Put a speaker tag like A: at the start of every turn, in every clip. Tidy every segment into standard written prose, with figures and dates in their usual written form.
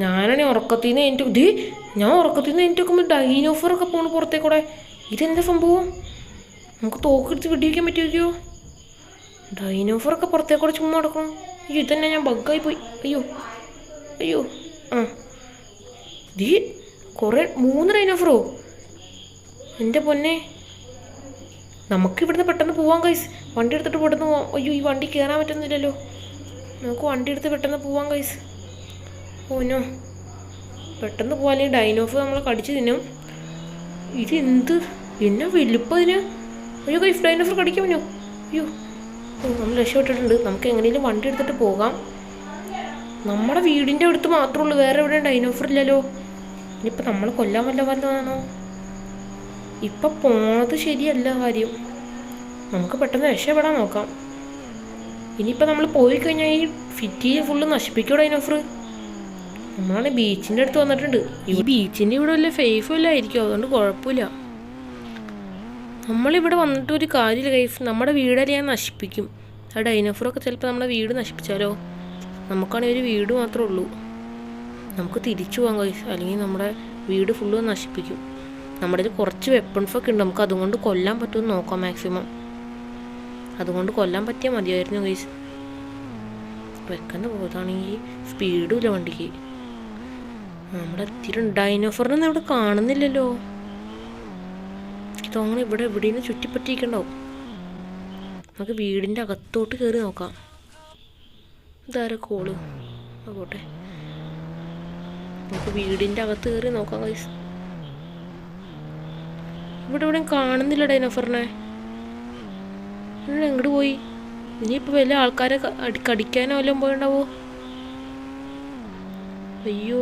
A: ഞാനാണെങ്കിൽ ഉറക്കത്തിൽ നിന്ന് ഞാൻ ഉറക്കത്തിൽ നിന്ന് എനിക്ക് നോക്കുമ്പോൾ ഡൈനോഫറൊക്കെ പോണു പുറത്തേക്കൂടെ. ഇതെന്താ സംഭവം? നമുക്ക് തോക്കെടുത്ത് വെടിവെക്കാൻ പറ്റുമോ? ഡൈനോഫറൊക്കെ പുറത്തേക്കൂടെ ചുമ്മാ നടക്കണം. അയ്യോ, ഇതന്നെ ഞാൻ ബഗ്ഗായി പോയി. അയ്യോ അയ്യോ. ആ കുറേ 3 ഡൈനോഫറോ? എൻ്റെ പൊന്നെ, നമുക്കിവിടുന്ന് പെട്ടെന്ന് പോവാം ഗൈസ്. വണ്ടി എടുത്തിട്ട് പെട്ടെന്ന് പോവാം. അയ്യോ, ഈ വണ്ടി കയറാൻ പറ്റുന്നില്ലല്ലോ. നമുക്ക് വണ്ടി എടുത്ത് പെട്ടെന്ന് പോവാം ഗൈസ്. ഓനോ, പെട്ടെന്ന് പോവാൻ. അല്ലെങ്കിൽ ഡൈനോഫർ നമ്മളെ കടിച്ച് തിന്നും. ഇതെന്ത് എന്നാ വലുപ്പം ഇതിന്? അയ്യോ ഗൈസ്, ഡൈനോഫർ കടിക്കാൻ പറ്റോ? അയ്യോ, നമ്മൾ രക്ഷപ്പെട്ടിട്ടുണ്ട്. നമുക്ക് എങ്ങനെയും വണ്ടി എടുത്തിട്ട് പോകാം. നമ്മുടെ വീടിൻ്റെ അടുത്ത് മാത്രമേ ഉള്ളൂ, വേറെ എവിടെയും ഡൈനോഫർ ഇല്ലല്ലോ. ഇനിയിപ്പോൾ നമ്മൾ കൊല്ലാൻ വല്ലതാണോ? ഇപ്പം പോണത് ശരിയല്ല കാര്യം. നമുക്ക് പെട്ടെന്ന് രക്ഷപ്പെടാൻ നോക്കാം. ഇനിയിപ്പോൾ നമ്മൾ പോയി കഴിഞ്ഞാൽ ഈ സിറ്റി ഫുള്ള് നശിപ്പിക്കും ഡൈനോഫർ. നമ്മളാണ് ബീച്ചിൻ്റെ അടുത്ത് വന്നിട്ടുണ്ട്. ഈ ബീച്ചിൻ്റെ ഇവിടെ വല്ല സേഫും ഇല്ലായിരിക്കും, അതുകൊണ്ട് കുഴപ്പമില്ല. നമ്മളിവിടെ വന്നിട്ട് ഒരു കാര്യമില്ല ഗൈസ്. നമ്മുടെ വീടല്ലേ ഞാൻ നശിപ്പിക്കും. ആ ഡൈനോഫറൊക്കെ ചിലപ്പോൾ നമ്മുടെ വീട് നശിപ്പിച്ചാലോ? നമുക്കാണെങ്കിൽ ഒരു വീട് മാത്രമേ ഉള്ളൂ. നമുക്ക് തിരിച്ചു പോകാം ഗൈസ്, അല്ലെങ്കിൽ നമ്മുടെ വീട് ഫുള്ള് നശിപ്പിക്കും. നമ്മുടെ കയ്യിൽ കുറച്ച് വെപ്പൺസൊക്കെ ഉണ്ട്, നമുക്ക് അതുകൊണ്ട് കൊല്ലാൻ പറ്റുമെന്ന് നോക്കാം മാക്സിമം. അതുകൊണ്ട് കൊല്ലാൻ പറ്റിയാൽ മതിയായിരുന്നു ഗൈസ്. വെക്കുന്ന പോയതാണെങ്കിൽ സ്പീഡും ഇല്ല വണ്ടിക്ക്. നമ്മുടെ എത്തിയിട്ട് ഡൈനോഫറിനൊന്നും ഇവിടെ കാണുന്നില്ലല്ലോ. തോന്നുന്നു ഇവിടെ എവിടെയും ചുറ്റിപ്പറ്റിയിട്ടുണ്ടാവും. നമുക്ക് വീടിൻ്റെ അകത്തോട്ട് കയറി നോക്കാം. ഇതാരെ കോള് ആകോട്ടെ. നമുക്ക് വീടിൻ്റെ അകത്ത് കയറി നോക്കാം ഗൈസ്. ഇവിടെ എവിടെയും കാണുന്നില്ല ഡൈനോഫറിനെ. എങ്ങോട്ട് പോയി? ഇനിയിപ്പോൾ വലിയ ആൾക്കാരെ കടിക്കാനോ വല്ലതും പോയിണ്ടാവോ? അയ്യോ,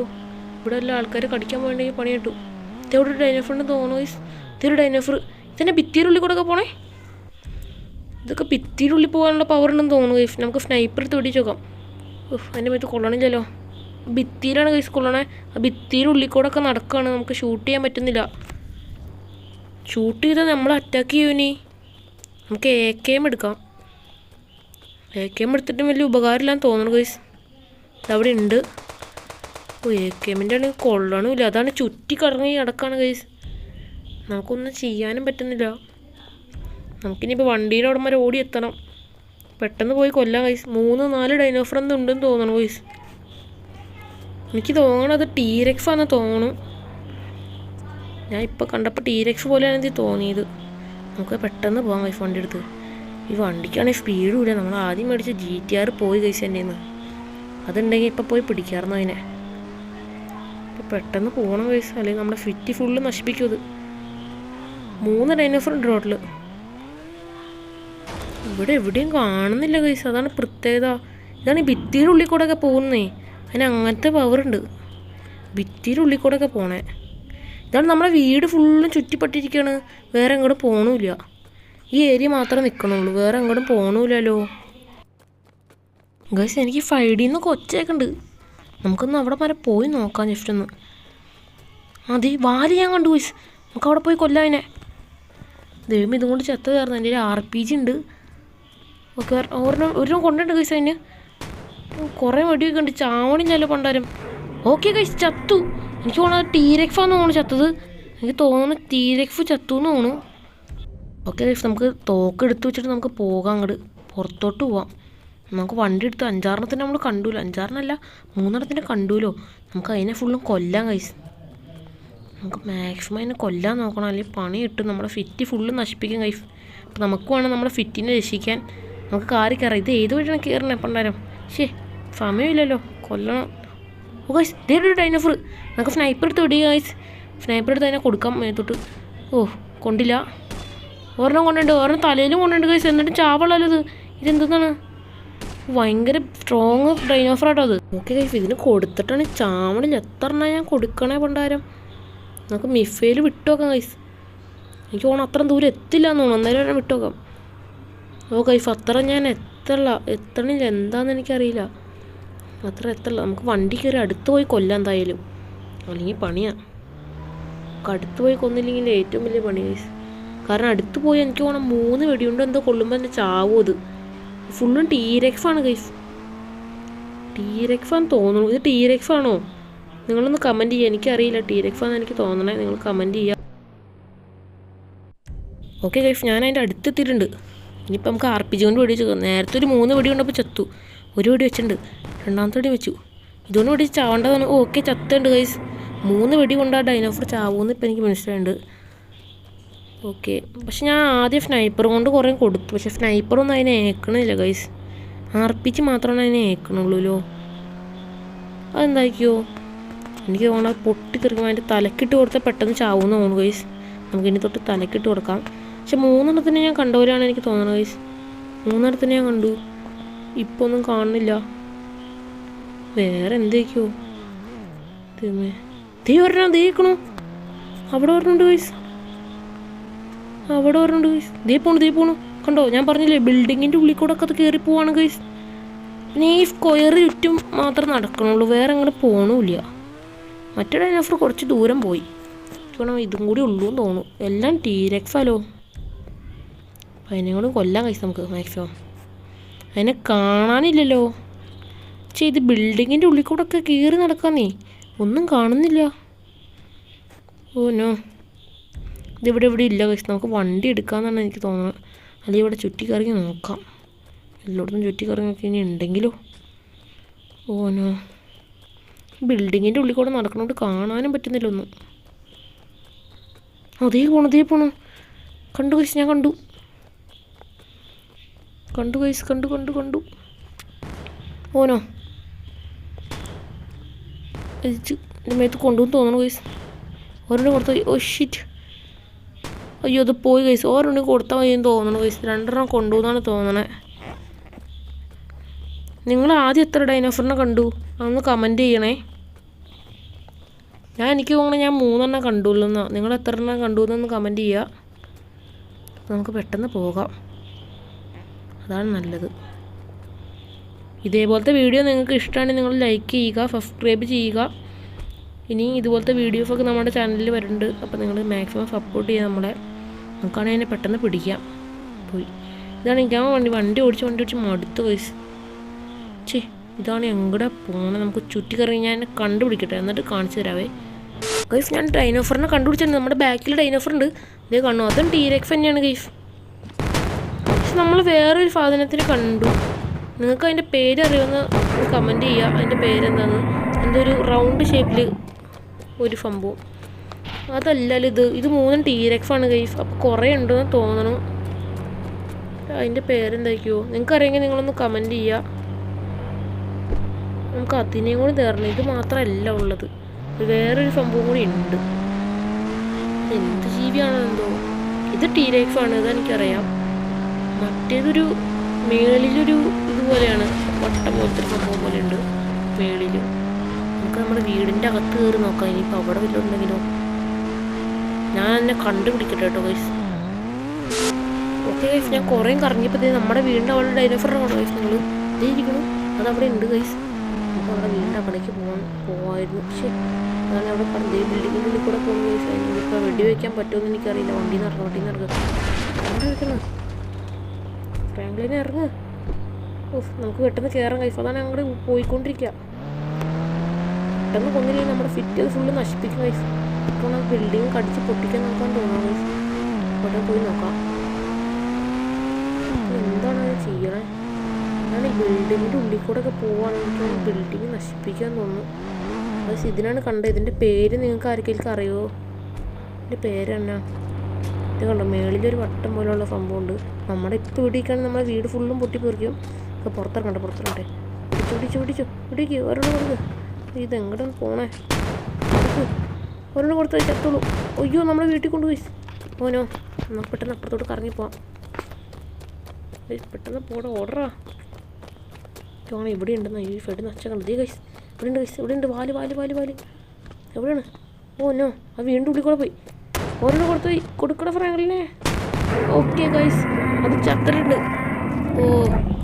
A: ഇവിടെ വല്ല ആൾക്കാരെ കടിക്കാൻ പോയിട്ടുണ്ടെങ്കിൽ പണി കിട്ടും. ഇതെവിടെ ഒരു ഡൈനോഫറിന് തോന്നുന്നു ഗൈസ്. ഇതൊരു ഡൈനോഫർ. ഇതന്നെ ഭിത്തിയുടെ ഉള്ളിൽ കൂടെ ഒക്കെ പോണേ. ഇതൊക്കെ ഭിത്തിയുടെ ഉള്ളിൽ പോകാനുള്ള പവർ ഉണ്ടെന്ന് തോന്നുന്നു ഗൈസ്. നമുക്ക് സ്നൈപ്പർ എടുത്ത് വെടിച്ച് നോക്കാം. അതിൻ്റെ മേത്ത് കൊള്ളണില്ലല്ലോ. ഭിത്തിയിലാണ് ഗൈസ് കൊള്ളണേ. ആ ഭിത്തിയുടെ ഉള്ളിൽ കൂടെ ഒക്കെ നടക്കുകയാണ്. നമുക്ക് ഷൂട്ട് ചെയ്യാൻ പറ്റുന്നില്ല. ഷൂട്ട് ചെയ്താൽ നമ്മൾ അറ്റാക്ക് ചെയ്യുമോ? നമുക്ക് AK എടുക്കാം. AK എടുത്തിട്ടും വലിയ ഉപകാരമില്ലാന്ന് തോന്നുന്നു ഗൈസ്. ഇതവിടെ ഉണ്ട്. AK ആണെങ്കിൽ കൊള്ളണമില്ല. അതാണ് ചുറ്റി കറങ്ങി കിടക്കാണ് ഗൈസ്. നമുക്കൊന്നും ചെയ്യാനും പറ്റുന്നില്ല. നമുക്കിനിയിപ്പോൾ വണ്ടിയുടെ അവിടെ വരെ ഓടി എത്തണം. പെട്ടെന്ന് പോയി കൊല്ലാം ഗൈസ്. 3-4 ഡൈനോഫർ എന്തും ഉണ്ടെന്ന് തോന്നണം ഗൈസ്. എനിക്ക് തോന്നണത് ടീരെക്സ് ആണെന്ന് തോന്നുന്നു. ഞാൻ ഇപ്പോൾ കണ്ടപ്പോൾ ടീരെക്സ് പോലെയാണ് എനിക്ക് തോന്നിയത്. നമുക്ക് പെട്ടെന്ന് പോകാം ഗൈസ് വണ്ടി എടുത്ത്. ഈ വണ്ടിക്കാണെങ്കിൽ സ്പീഡും ഇല്ല. നമ്മൾ ആദ്യം മേടിച്ച GTR പോയി ഗൈസ് എൻ്റെ നിന്ന്. അതുണ്ടെങ്കിൽ ഇപ്പോൾ പോയി പിടിക്കാറുന്നു അതിനെ. ഇപ്പോൾ പെട്ടെന്ന് പോകണം ഗൈസ്, അല്ലെങ്കിൽ നമ്മുടെ സിറ്റി ഫുള്ള് നശിപ്പിക്കും അത്. 3 ഡൈനോഫർ ഉണ്ട് റോഡിൽ. ഇവിടെ എവിടെയും കാണുന്നില്ല ഗൈസ്. അതാണ് പ്രത്യേകത. ഇതാണ് ഈ ഭിത്തിയുടെ ഉള്ളിൽ കൂടെ ഒക്കെ പോകുന്നേ. അതിന് അങ്ങനത്തെ പവറുണ്ട്. ഭിത്തിയുടെ ഉള്ളിൽ കൂടെ ഒക്കെ പോണേ. ഇതാണ് നമ്മുടെ വീട് ഫുള്ളും ചുറ്റിപ്പട്ടിരിക്കുകയാണ്. വേറെ എങ്ങോട്ടും പോകണമില്ല. ഈ ഏരിയ മാത്രമേ നിൽക്കണുള്ളൂ, വേറെ എങ്ങോട്ടും പോകണമില്ലല്ലോ ഗൈസ്. എനിക്ക് 5D എന്നൊക്കെ ഒച്ചയൊക്കെയുണ്ട്. നമുക്കൊന്ന് അവിടെ വരെ പോയി നോക്കാം ജസ്റ്റ് ഒന്ന്. അതെ, വാല് ഞാൻ കണ്ടു ഗൈസ്. നമുക്ക് അവിടെ പോയി കൊല്ലാം അതിനെ. ദൈവം ഇതും കൊണ്ട് ചെത്ത കയറുന്നു. എൻ്റെ ഒരു RPG ഉണ്ട്. ഓക്കെ, ഒരെണ്ണം കൊണ്ടുണ്ട് ഗൈസ്. അതിന് കുറേ വെടിയൊക്കെ ഉണ്ട്. ചാവണില്ലല്ലോ പണ്ടാരം. ഓക്കെ ഗൈസ്, ചത്തു. എനിക്ക് തോന്നുന്നത് ടീരെക്സ് ആണെന്ന് തോന്നുന്നു ചത്തത്. എനിക്ക് തോന്നുന്നു ടീരെക്സ് ചത്തു എന്ന് തോന്നുന്നു. ഓക്കെ ഗൈസ്, നമുക്ക് തോക്ക് എടുത്ത് വെച്ചിട്ട് നമുക്ക് പോകാം. അങ്ങോട്ട് പുറത്തോട്ട് പോവാം. നമുക്ക് വണ്ടി എടുത്ത് 5-6 നമ്മൾ കണ്ടുല്ലോ. 5-6 3 കണ്ടുല്ലോ. നമുക്ക് അതിനെ ഫുള്ളും കൊല്ലാം ഗൈസ്. നമുക്ക് മാക്സിമം അതിനെ കൊല്ലാൻ നോക്കണം, അല്ലെങ്കിൽ പണി കിട്ടും. നമ്മുടെ ഫിറ്റ് ഫുള്ള് നശിപ്പിക്കും ഗൈസ്. അപ്പം നമുക്ക് വേണം നമ്മുടെ ഫിറ്റിനെ രക്ഷിക്കാൻ. നമുക്ക് കാറി കയറാം. ഇത് ഏത് വഴിയാണ് കയറണേ പണ്ടാരം? സമയമില്ലല്ലോ, കൊല്ലണം. ഓ ഗൈസ്, ഇതേ ഡൈനോഫർ. നമുക്ക് സ്നൈപ്പർ എടുത്ത് വിടുക ഗൈസ്. സ്നൈപ്പർ എടുത്ത് അതിനെ കൊടുക്കാം മേത്തോട്ട്. ഓ, കൊണ്ടില്ല. ഒരെണ്ണം കൊണ്ടുണ്ട്, ഒരെണ്ണം തലയിലും കൊണ്ടുണ്ട് ഗൈസ്. എന്നിട്ട് ചാവളല്ലോ ഇത്. ഇതെന്താണ്? ഭയങ്കര സ്ട്രോങ് ഡൈനോഫറാട്ടോ അത്. ഓക്കെ ഗൈസ്, ഇതിന് കൊടുത്തിട്ടാണ് ചാവണില്ല. എത്ര എണ്ണം ഞാൻ കൊടുക്കണേ പണ്ടാരം? നമുക്ക് മിസൈൽ വിട്ടുനോക്കാം ഗൈസ്. എനിക്ക് തോന്നുന്നു അത്ര ദൂരം എത്തില്ല എന്ന് തോന്നുന്നു. അന്നേരം വിട്ടുനോക്കാം. ഓ ഗൈസ്, അത്ര ഞാൻ എത്തണില്ല. എന്താണെന്ന് എനിക്കറിയില്ല. അത്ര എത്തല്ല. നമുക്ക് വണ്ടി കയറി അടുത്ത് പോയി കൊല്ലാം എന്തായാലും, അല്ലെങ്കിൽ പണിയാണ്. നമുക്ക് അടുത്ത് പോയി കൊന്നില്ലെങ്കിൽ ഏറ്റവും വലിയ പണി ഗൈസ്. കാരണം അടുത്ത് പോയി എനിക്ക് തോന്നുന്നു 3 വെടിയുണ്ട് എന്തോ കൊള്ളുമ്പോൾ തന്നെ ചാവും. അത് ഫുള്ളും ടീരെക്സ് ആണ് ഗൈസ്. ടീരെക്സ് ആണെന്ന് തോന്നുന്നു. ഇത് ടീരെക്സ് ആണോ? നിങ്ങളൊന്ന് കമൻറ്റ് ചെയ്യുക. എനിക്കറിയില്ല, ടീരെക്സ് ആണെന്ന് എനിക്ക് തോന്നണേ. നിങ്ങൾ കമൻറ്റ് ചെയ്യുക. ഓക്കെ ഗൈസ്, ഞാൻ അതിൻ്റെ അടുത്തെത്തിയിട്ടുണ്ട്. ഇനിയിപ്പോൾ നമുക്ക് RPG കൊണ്ട് വെടി വെച്ചു. നേരത്തെ ഒരു 3 വെടി കൊണ്ടപ്പോൾ ചത്തു. ഒരു വെടി വെച്ചിട്ടുണ്ട്, രണ്ടാമത്തെ വെടി വെച്ചു. ഇതുകൊണ്ട് വെടി ചാവേണ്ടതാണ്. Okay, ചത്തുണ്ട് guys. 3 വെടി കൊണ്ട് ആ ഡൈനോസർ ചാവുമെന്ന് ഇപ്പം എനിക്ക് മനസ്സിലായിട്ടുണ്ട്. ഓക്കെ, പക്ഷെ ഞാൻ ആദ്യം സ്നൈപ്പർ കൊണ്ട് കുറേ കൊടുത്തു. പക്ഷെ സ്നൈപ്പറൊന്നും അതിനെ ഏക്കണില്ല ഗൈസ്. RPG മാത്രമാണ് അതിനെ ഏക്കണുള്ളൂല്ലോ. അതെന്തായിരിക്കുമോ? എനിക്ക് തോന്നുന്നത് പൊട്ടിത്തെറിക്കുമ്പോൾ അതിൻ്റെ തലക്കിട്ട് കൊടുത്താൽ പെട്ടെന്ന് ചാവുമെന്ന് തോന്നുന്നു ഗൈസ്. നമുക്കിനി തൊട്ട് തലക്കിട്ട് കൊടുക്കാം. പക്ഷെ 3 ഞാൻ കണ്ടവരാണ് എനിക്ക് തോന്നുന്നത് ഗൈസ്. 3 ഞാൻ കണ്ടു. ഇപ്പോൾ ഒന്നും കാണുന്നില്ല. വേറെ എന്തൊക്കെയോ ദേ ഒരെണ്ണം ദേക്കണോ? അവിടെ പറഞ്ഞുണ്ട് ഗൈസ്. അവിടെ പറഞ്ഞുണ്ട് ഗൈസ്. ദേ പോണു. കണ്ടോ, ഞാൻ പറഞ്ഞില്ലേ ബിൽഡിങ്ങിൻ്റെ ഉള്ളിൽ കൂടെ ഒക്കെ അത് കയറി പോവാണ് ഗൈസ്. പിന്നെ ഈ സ്ക്വയർ ചുറ്റും മാത്രം നടക്കണുള്ളൂ, വേറെ അങ്ങനെ പോകണമില്ല. മറ്റേ ഡൈനോസർ കുറച്ച് ദൂരം പോയി. ഇതും കൂടി ഉള്ളൂ എന്ന് തോന്നുന്നു. എല്ലാം ടീരെക്സാലോ. അപ്പം അതിനെ കൂടെ കൊല്ലാൻ കഴിച്ചു നമുക്ക് മാക്സിമം. അതിനെ കാണാനില്ലല്ലോ. പക്ഷേ ഇത് ബിൽഡിങ്ങിൻ്റെ ഉള്ളിൽ കൂടെ ഒക്കെ കയറി നടക്കാന്നേ, ഒന്നും കാണുന്നില്ല. ഓ നോ, ഇതിവിടെ ഇല്ല കഴിച്ചു. നമുക്ക് വണ്ടി എടുക്കാമെന്നാണ് എനിക്ക് തോന്നുന്നത്. അല്ലെങ്കിൽ ഇവിടെ ചുറ്റിക്കറങ്ങി നോക്കാം. എല്ലായിടത്തും ചുറ്റിക്കറങ്ങി നോക്കി ഇനി ഉണ്ടെങ്കിലോ. ഓ നോ, ബിൽഡിങ്ങിൻ്റെ ഉള്ളിൽ കൂടെ നടക്കണോണ്ട് കാണാനും പറ്റുന്നില്ല ഒന്നും. അതേ പോണു. കണ്ടു ഗൈസ്, ഞാൻ കണ്ടു ഗൈസ്. കണ്ടു. ഓനോ എൻ്റെ മേത്ത് കൊണ്ടുവന്ന് തോന്നണു ഗൈസ്. ഒരെണ്ണം കൊടുത്തു. ഓ ഷിറ്റ്, അയ്യോ അത് പോയി ഗൈസ്. ഒരെണ്ണം കൊടുത്താൽ മതിയെന്ന് തോന്നണു ഗൈസ്. 2 കൊണ്ടുവന്നാണ് തോന്നണേ. നിങ്ങൾ ആദ്യം എത്ര ഡൈനോസറിനെ കണ്ടു അതൊന്ന് കമൻറ്റ് ചെയ്യണേ. എനിക്ക് തോന്നുന്നു ഞാൻ 3 കണ്ടുള്ളൂ എന്നാ. നിങ്ങൾ എത്ര കണ്ടു എന്നൊന്ന് കമൻറ്റ് ചെയ്യുക. നമുക്ക് പെട്ടെന്ന് പോകാം, അതാണ് നല്ലത്. ഇതേപോലത്തെ വീഡിയോ നിങ്ങൾക്ക് ഇഷ്ടമാണെങ്കിൽ നിങ്ങൾ ലൈക്ക് ചെയ്യുക, സബ്സ്ക്രൈബ് ചെയ്യുക. ഇനി ഇതുപോലത്തെ വീഡിയോസൊക്കെ നമ്മുടെ ചാനലിൽ വരുന്നുണ്ട്. അപ്പോൾ നിങ്ങൾ മാക്സിമം സപ്പോർട്ട് ചെയ്യുക നമ്മളെ. നമുക്കാണെങ്കിൽ അതിനെ പെട്ടെന്ന് പിടിക്കാം. പോയി ഇതാണ് ഞാൻ വണ്ടി ഓടിച്ച് മടുത്ത് ഗൈസ്. ഇതാണ് എങ്ങടെ പോകണത്. നമുക്ക് ചുറ്റിക്കറങ്ങി ഞാൻ എന്നെ കണ്ടുപിടിക്കട്ടെ, എന്നിട്ട് കാണിച്ചു തരാവേ ഗൈസ്. ഞാൻ ഡൈനോസറിനെ കണ്ടുപിടിച്ചിട്ടുണ്ട്. നമ്മുടെ ബാക്കിൽ ഡൈനോസർ ഉണ്ട്, ഇതേ കാണുന്നു. അതും ടീരെക്സ് തന്നെയാണ് ഗൈസ്. പക്ഷെ നമ്മൾ വേറൊരു സാധനത്തിന് കണ്ടു. നിങ്ങൾക്ക് അതിൻ്റെ പേര് അറിയുമെന്ന് കമൻറ്റ് ചെയ്യുക. അതിൻ്റെ പേരെന്താന്ന്. എൻ്റെ ഒരു റൗണ്ട് ഷേപ്പിൽ ഒരു സംഭവം അതല്ലല്ലോ ഇത് 3 ടീരെക്സ് ആണ് ഗൈസ്. അപ്പോൾ കുറേ ഉണ്ടെന്ന് തോന്നണം. അതിൻ്റെ പേരെന്തായിരിക്കുമോ? നിങ്ങൾക്ക് അറിയെങ്കിൽ നിങ്ങളൊന്ന് കമൻറ്റ് ചെയ്യുക. നമുക്ക് അതിനെയും കൂടി തരണം. ഇത് മാത്രമല്ല ഉള്ളത്, വേറൊരു സംഭവം കൂടി ഉണ്ട്. എന്ത് ജീവിയാണെന്തോ. ഇത് ടീരെക്സ് ആണ്, ഇതെനിക്കറിയാം. മറ്റേതൊരു മേളിലൊരു ഇതുപോലെയാണ്, വട്ടം പോലത്തെ ഒരു സംഭവം പോലെ ഉണ്ട് മേളിൽ. നമുക്ക് നമ്മുടെ വീടിൻ്റെ അകത്ത് കയറി നോക്കാം. ഇനിയിപ്പോൾ അവിടെ വല്ലതും ഉണ്ടെങ്കിലോ. ഞാൻ എന്നെ കണ്ടുപിടിക്കട്ടെ കേട്ടോ ഗൈസ്. ഓക്കെ ഗൈസ്, ഞാൻ കുറേ കറങ്ങിയപ്പോൾ നമ്മുടെ വീടിൻ്റെ അവിടെ ഡൈനോസറിനെ കൊണ്ടു ഗൈസ്. നിങ്ങൾ ഇരിക്കണം, അതവിടെ ഉണ്ട് ഗൈസ്. നമുക്ക് നമ്മുടെ വീടിൻ്റെ അവിടേക്ക് പോവായിരുന്നു. പക്ഷേ അതാണ് അവിടെ പറഞ്ഞത്. ബിൽഡിങ്ങിൻ്റെ ഉള്ളിൽ കൂടെ പോകുന്ന ഗൈസ്. അതിനിപ്പോൾ വെടി വയ്ക്കാൻ പറ്റുമെന്ന് എനിക്കറിയില്ല. വണ്ടിയിൽ നിന്ന് ഇറങ്ങുക. അവിടെ വെക്കണം, ഫ്രാങ്ക്ലിനെ ഇറങ്ങുക. നമുക്ക് പെട്ടെന്ന് കയറാൻ ഗൈസ്. അതാണ് ഞങ്ങൾ പോയിക്കൊണ്ടിരിക്കുക. പെട്ടെന്ന് കൊന്നില്ലെങ്കിൽ നമ്മുടെ ഫിറ്റ് ഫുള്ള് നശിപ്പിക്കും ഗൈസ്. ഇപ്പോൾ നമുക്ക് ബിൽഡിങ് കടിച്ച് പൊട്ടിക്കാൻ നോക്കാൻ തോന്നാം ഗൈസ്. അവിടെ പോയി നോക്കാം എന്താണ് അത് ചെയ്യണേ. അതാണ് ഈ ബിൽഡിങ്ങിൻ്റെ ഉള്ളിൽ കൂടെ ഒക്കെ പോവുകയാണെങ്കിൽ ബിൽഡിങ് നശിപ്പിക്കാൻ തോന്നുന്നു. അത് ഇതിനാണ് കണ്ടത്. ഇതിൻ്റെ പേര് നിങ്ങൾക്ക് ആർക്കെങ്കിലും അറിയുമോ? ഇതിൻ്റെ പേര് തന്നെ ഇത് കണ്ടോ, മേളിലൊരു വട്ടം പോലെയുള്ള സംഭവമുണ്ട്. നമ്മുടെ ഇപ്പോൾ ഇവിടേക്കാണ് നമ്മുടെ വീട് ഫുള്ളും പൊട്ടിപ്പൊറിക്കും. അപ്പോൾ പുറത്തിറങ്ങട്ടെ. പിടിക്കൂ ഒരെണ്ണം കൊടുക്ക്. ഇതെങ്ങോട്ട് പോണേ? ഒരെണ്ണം കൊടുത്താൽ ചത്തോളൂ. അയ്യോ, നമ്മളെ വീട്ടിൽ കൊണ്ടുപോയി. ഓനോ, നമുക്ക് പെട്ടെന്ന് അപ്പുറത്തോട്ട് കറങ്ങിപ്പോവാം. പെട്ടെന്ന് പോടാ, ഓർഡറാ. ആണ് ഇവിടെ ഉണ്ടെന്ന് ഈ ഫെഡ് നച്ച കണ്ടത് ഗൈസ്. ഇവിടെ ഉണ്ട് വാല്. എവിടെയാണ്? ഓ നോ, അത് വീണ്ടും ഉള്ളിൽ കൂടെ പോയി. ഒരെണ്ണം കൊടുത്തുപോയി. കൊടുക്കണ ഫ്രാങ്ക്ലിനെ. ഓക്കെ ഗൈസ്, അത് ചത്തിട്ടുണ്ട്. ഓ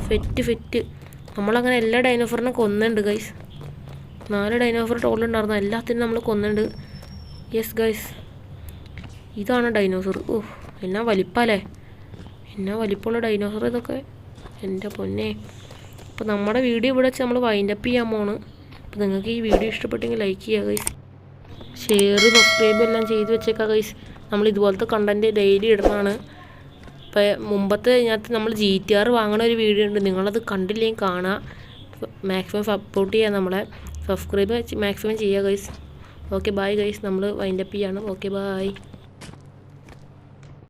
A: ഫെറ്റ്. നമ്മളങ്ങനെ എല്ലാ ഡൈനോസറിനെ കൊന്നുണ്ട് ഗൈസ്. 4 ഡൈനോസർ ടോളിലുണ്ടായിരുന്നു. എല്ലാത്തിനും നമ്മൾ കൊന്നുണ്ട്. യെസ് ഗൈസ്, ഇതാണ് ഡൈനോസർ. ഓ എന്നാ വലിപ്പമല്ലേ, എന്നാ വലിപ്പമുള്ള ഡൈനോസർ ഇതൊക്കെ. എൻ്റെ പൊന്നെ, അപ്പോൾ നമ്മുടെ വീഡിയോ ഇവിടെ വെച്ച് നമ്മൾ വൈൻഡപ്പ് ചെയ്യാൻ പോണ്. അപ്പോൾ നിങ്ങൾക്ക് ഈ വീഡിയോ ഇഷ്ടപ്പെട്ടെങ്കിൽ ലൈക്ക് ചെയ്യുക ഗൈസ്, ഷെയർ സബ്സ്ക്രൈബ് എല്ലാം ചെയ്ത് വെച്ചേക്കാം ഗൈസ്. നമ്മൾ ഇതുപോലത്തെ കണ്ടൻറ്റ് ഡെയിലി ഇടുന്നതാണ്. ഇപ്പോൾ മുമ്പത്തെ ഇതിനകത്ത് നമ്മൾ GTR വാങ്ങണ ഒരു വീഡിയോ ഉണ്ട്, നിങ്ങളത് കണ്ടില്ലെങ്കിൽ കാണുക. മാക്സിമം സപ്പോർട്ട് ചെയ്യുക, നമ്മളെ സബ്സ്ക്രൈബ് മാക്സിമം ചെയ്യുക ഗൈസ്. ഓക്കെ ബൈ ഗൈസ്, നമ്മൾ വൈൻഡപ്പ് ചെയ്യാണ്. Okay bye.